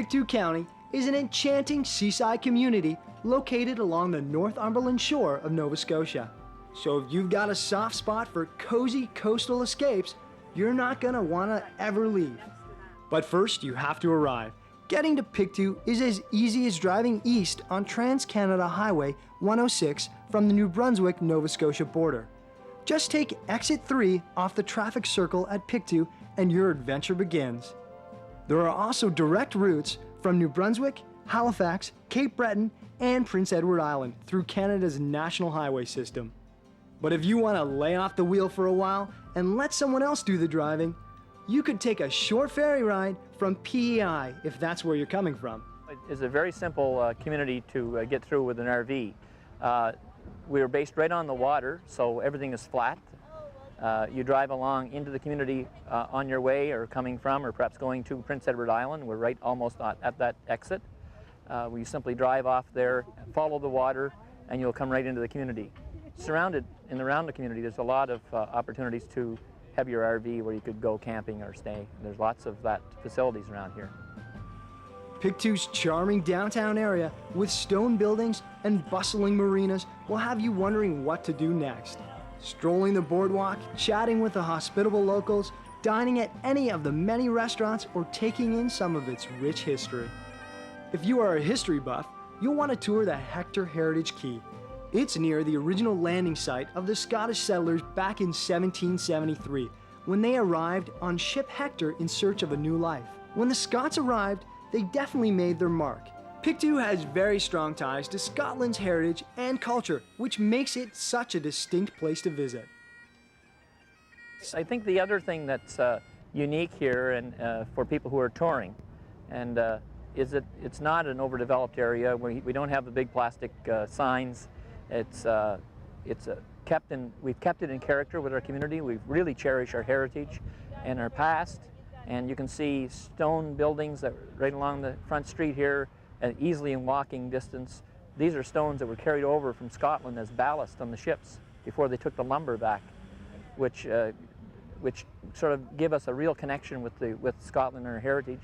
Pictou County is an enchanting seaside community located along the Northumberland shore of Nova Scotia. So if you've got a soft spot for cozy coastal escapes, you're not gonna wanna ever leave. But first, you have to arrive. Getting to Pictou is as easy as driving east on Trans-Canada Highway 106 from the New Brunswick-Nova Scotia border. Just take exit 3 off the traffic circle at Pictou and your adventure begins. There are also direct routes from New Brunswick, Halifax, Cape Breton, and Prince Edward Island through Canada's national highway system. But if you want to lay off the wheel for a while and let someone else do the driving, you could take a short ferry ride from PEI if that's where you're coming from. It's a very simple community to get through with an RV. We're based right on the water, so everything is flat. You drive along into the community on your way or coming from or perhaps going to Prince Edward Island. We're right almost at that exit. We simply drive off there, follow the water, and you'll come right into the community. Surrounded and around the community, there's a lot of opportunities to have your RV where you could go camping or stay. There's lots of that facilities around here. Pictou's charming downtown area with stone buildings and bustling marinas will have you wondering what to do next. Strolling the boardwalk, chatting with the hospitable locals, dining at any of the many restaurants, or taking in some of its rich history. If you are a history buff, you'll want to tour the Hector Heritage Quay. It's near the original landing site of the Scottish settlers back in 1773, when they arrived on ship Hector in search of a new life. When the Scots arrived, they definitely made their mark. Pictou has very strong ties to Scotland's heritage and culture, which makes it such a distinct place to visit. I think the other thing that's unique here and for people who are touring and is that it's not an overdeveloped area. We don't have the big plastic signs. We've kept it in character with our community. We really cherish our heritage and our past. And you can see stone buildings that right along the front street here, easily in walking distance. These are stones that were carried over from Scotland as ballast on the ships before they took the lumber back, which sort of give us a real connection with Scotland and our heritage.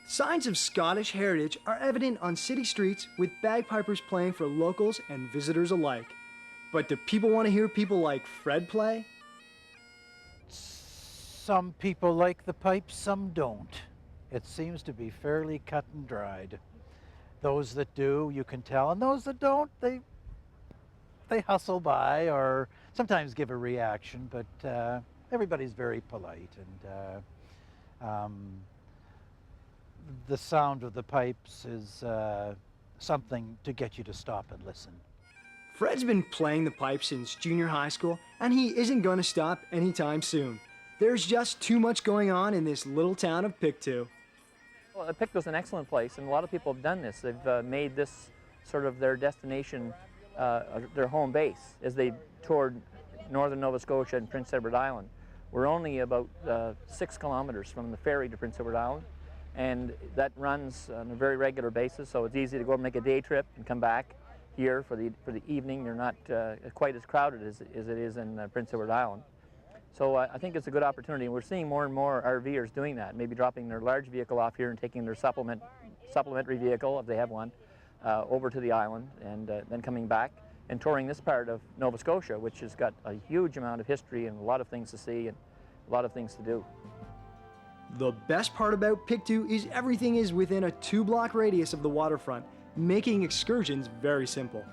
Signs of Scottish heritage are evident on city streets with bagpipers playing for locals and visitors alike. But do people want to hear people like Fred play? Some people like the pipes, some don't. It seems to be fairly cut and dried. Those that do, you can tell, and those that don't, they hustle by or sometimes give a reaction, but everybody's very polite, and the sound of the pipes is something to get you to stop and listen. Fred's been playing the pipe since junior high school, and he isn't going to stop anytime soon. There's just too much going on in this little town of Pictou. Well, Pictou's an excellent place, and a lot of people have done this. They've made this sort of their destination, their home base, as they toured northern Nova Scotia and Prince Edward Island. We're only about 6 kilometers from the ferry to Prince Edward Island, and that runs on a very regular basis, so it's easy to go and make a day trip and come back here for the evening. You're not quite as crowded as it is in Prince Edward Island. So I think it's a good opportunity. We're seeing more and more RVers doing that, maybe dropping their large vehicle off here and taking their supplementary vehicle, if they have one, over to the island, and then coming back and touring this part of Nova Scotia, which has got a huge amount of history and a lot of things to see and a lot of things to do. The best part about Pictou is everything is within a 2-block radius of the waterfront, making excursions very simple.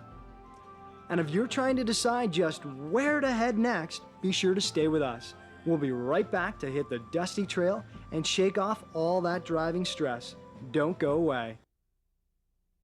And if you're trying to decide just where to head next, be sure to stay with us. We'll be right back to hit the dusty trail and shake off all that driving stress. Don't go away.